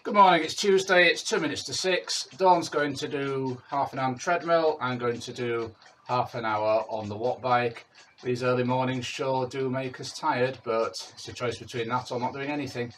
Good morning, it's Tuesday, it's 2 minutes to 6. Dawn's going to do half an hour on treadmill. I'm going to do half an hour on the walk bike. These early mornings sure do make us tired, but it's a choice between that or not doing anything.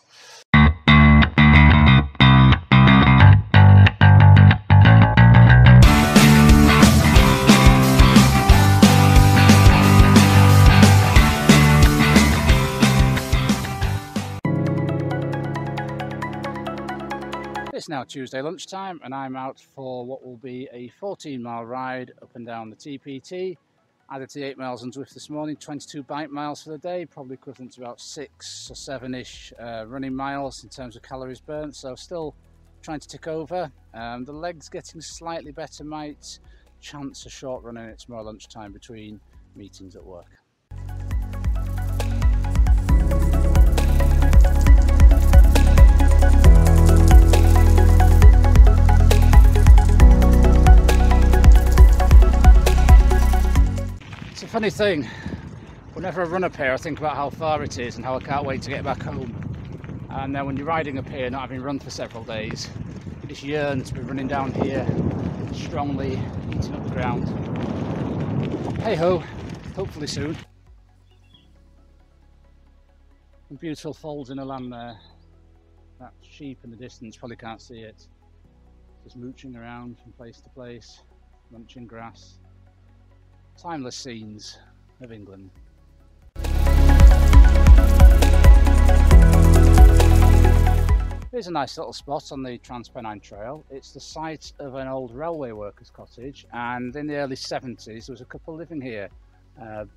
It's now Tuesday lunchtime and I'm out for what will be a 14-mile ride up and down the TPT. I did the 8 miles on Zwift this morning, 22 bike miles for the day, probably equivalent to about 6 or 7-ish running miles in terms of calories burnt, so still trying to tick over. The legs getting slightly better, might chance a short run, and it's more lunchtime between meetings at work. Funny thing, whenever I run up here I think about how far it is and how I can't wait to get back home, and then when you're riding up here not having run for several days, you just yearn to be running down here, strongly eating up the ground. Hey ho, hopefully soon. Some beautiful folds in the land there. That sheep in the distance, probably can't see it, just mooching around from place to place, munching grass. Timeless scenes of England. Here's a nice little spot on the Transpennine Trail. It's the site of an old railway workers' cottage, and in the early 70s there was a couple living here,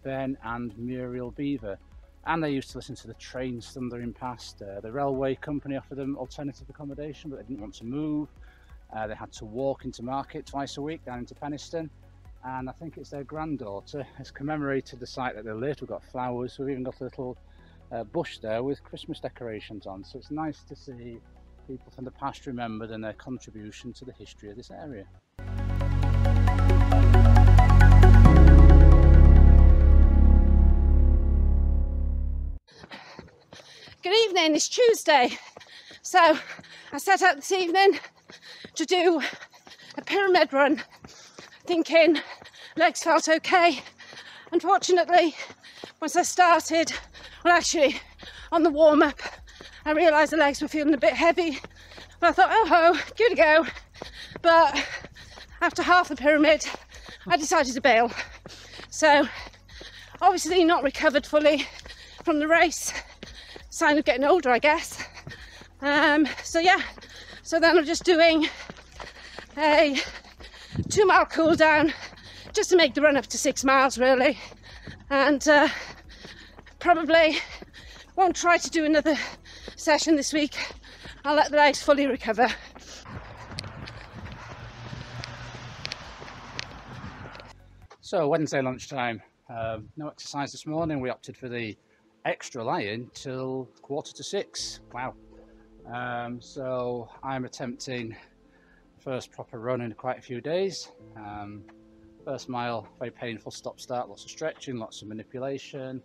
Ben and Muriel Beaver, and they used to listen to the trains thundering past. The railway company offered them alternative accommodation, but they didn't want to move. They had to walk into market twice a week down into Penistone. And I think it's their granddaughter has commemorated the site that they lived. We've got flowers, we've even got a little bush there with Christmas decorations on, so it's nice to see people from the past remembered and their contribution to the history of this area. Good evening, it's Tuesday, so I set out this evening to do a pyramid run, thinking legs felt okay. Unfortunately, once I started, well actually on the warm-up, I realised the legs were feeling a bit heavy, but I thought, oh ho, give it a go. But after half the pyramid I decided to bail. So obviously not recovered fully from the race, sign of getting older I guess. So yeah, so then I'm just doing a 2-mile cool down just to make the run up to 6 miles really, and probably won't try to do another session this week. I'll let the legs fully recover. So Wednesday lunchtime, no exercise this morning. We opted for the extra lie-in till 5:45. Wow. So I'm attempting first proper run in quite a few days. First mile, very painful stop-start, lots of stretching, lots of manipulation.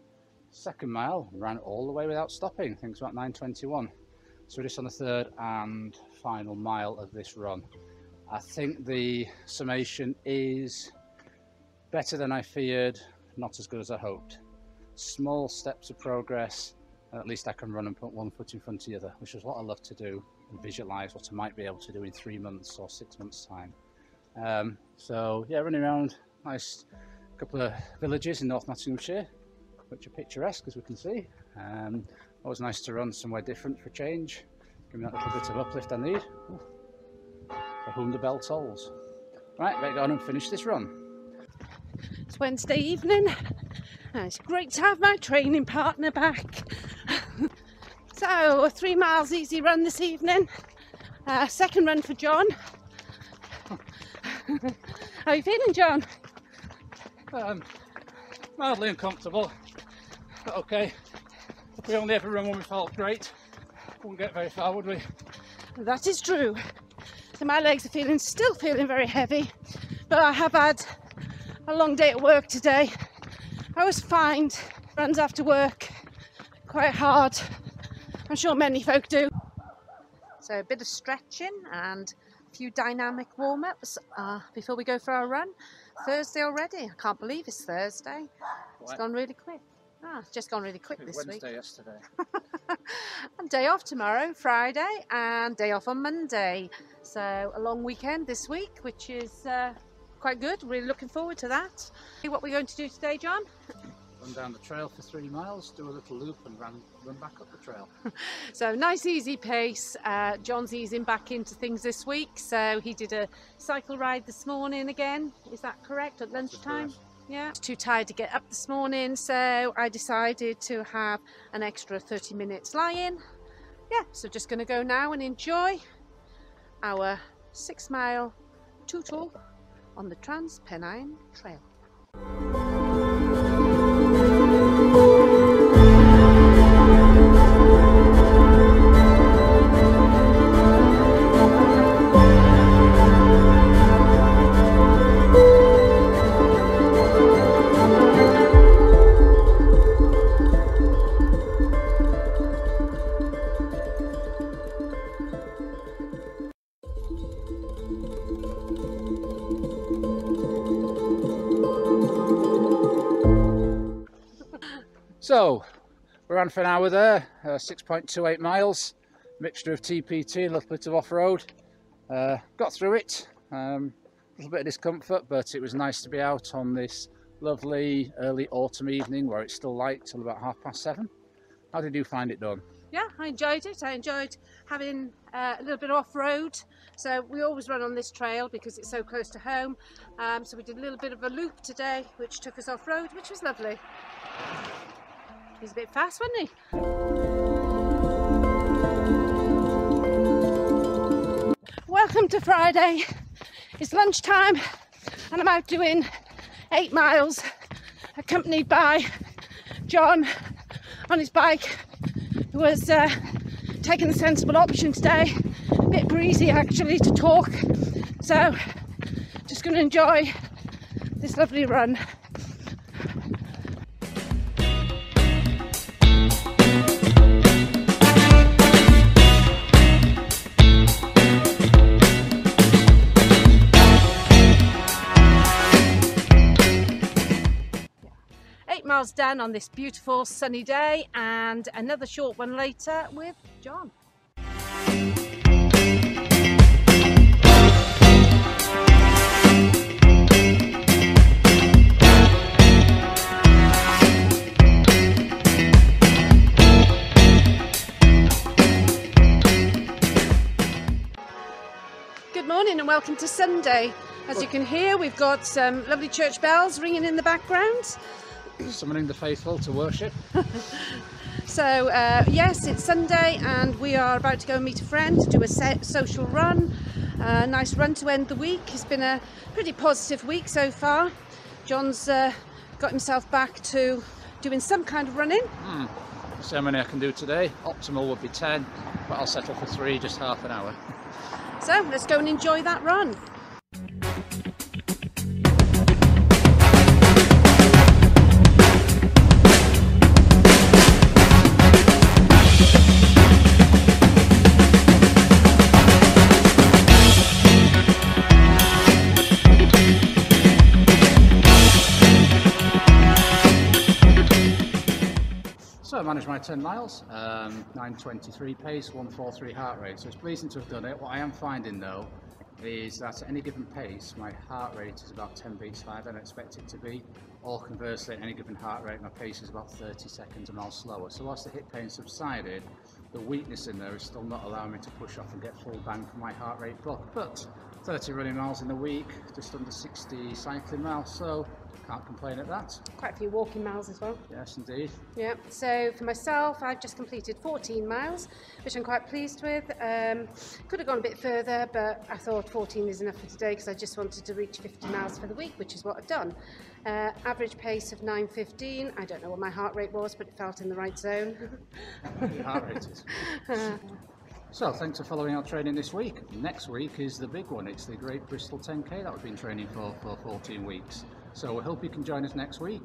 Second mile, ran all the way without stopping, I think it's about 9:21. So we're just on the third and final mile of this run. I think the summation is better than I feared, not as good as I hoped. Small steps of progress, and at least I can run and put one foot in front of the other, which is what I love to do, and visualize what I might be able to do in 3 months or 6 months time. So yeah, running around nice couple of villages in North Nottinghamshire, which are picturesque as we can see. Always nice to run somewhere different for change, give me that little bit of uplift I need. Ooh. For whom the bell tolls. Right, better go on and finish this run. It's Wednesday evening and it's great to have my training partner back. So a 3 miles easy run this evening, second run for John. How are you feeling, John? Mildly uncomfortable, but okay. If we only ever run when we felt great, wouldn't get very far, would we? That is true. So my legs are still feeling very heavy, but I have had a long day at work today. I always find runs after work quite hard. I'm sure many folk do. So a bit of stretching and a few dynamic warm-ups before we go for our run. Thursday already. I can't believe it's Thursday. It's gone really quick. It's just gone really quick this week. Wednesday yesterday. And day off tomorrow, Friday, and day off on Monday. So a long weekend this week, which is quite good. Really looking forward to that. What we're going to do today, John? Run down the trail for 3 miles, do a little loop and run back up the trail. So nice easy pace. John's easing back into things this week. So he did a cycle ride this morning again. Is that correct? At lunchtime? Yeah. I was too tired to get up this morning, so I decided to have an extra 30 minutes lie-in. Yeah, so just going to go now and enjoy our 6 mile tootle on the Transpennine Trail. So, we ran for an hour there, 6.28 miles, mixture of TPT, a little bit of off-road. Got through it, a little bit of discomfort, but it was nice to be out on this lovely early autumn evening where it's still light till about 7:30. How did you find it, Dawn? Yeah, I enjoyed it. I enjoyed having a little bit of off-road. So we always run on this trail because it's so close to home. So we did a little bit of a loop today, which took us off-road, which was lovely. He was a bit fast, wasn't he? Welcome to Friday. It's lunchtime and I'm out doing 8 miles, accompanied by John on his bike, who was taking the sensible option today. A bit breezy actually to talk, so just going to enjoy this lovely run. Miles done on this beautiful sunny day, and another short one later with John. Good morning and welcome to Sunday. As you can hear, we've got some lovely church bells ringing in the background. Summoning the faithful to worship. So yes, it's Sunday and we are about to go and meet a friend, do a social run. Nice run to end the week. It's been a pretty positive week so far. John's got himself back to doing some kind of running. See how many I can do today. Optimal would be 10, but I'll settle for 3, just half an hour. So let's go and enjoy that run. So I managed my 10 miles, 9:23 pace, 143 heart rate, so it's pleasing to have done it. What I am finding though is that at any given pace my heart rate is about 10 beats higher than I expect it to be, or conversely at any given heart rate my pace is about 30 seconds a mile slower. So whilst the hip pain subsided, the weakness in there is still not allowing me to push off and get full bang for my heart rate buck. But 30 running miles in the week, just under 60 cycling miles, so can't complain at that. Quite a few walking miles as well. Yes, indeed. Yeah, so for myself, I've just completed 14 miles, which I'm quite pleased with. Could have gone a bit further, but I thought 14 is enough for today because I just wanted to reach 50 miles for the week, which is what I've done. Average pace of 9:15. I don't know what my heart rate was, but it felt in the right zone. Your heart rate is. So, thanks for following our training this week. Next week is the big one. It's the Great Bristol 10K that we've been training for 14 weeks. So we hope you can join us next week.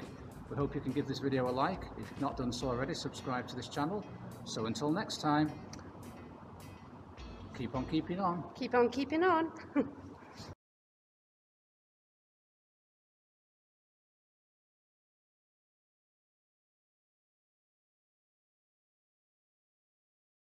We hope you can give this video a like. If you've not done so already, subscribe to this channel. So until next time. Keep on keeping on. Keep on keeping on.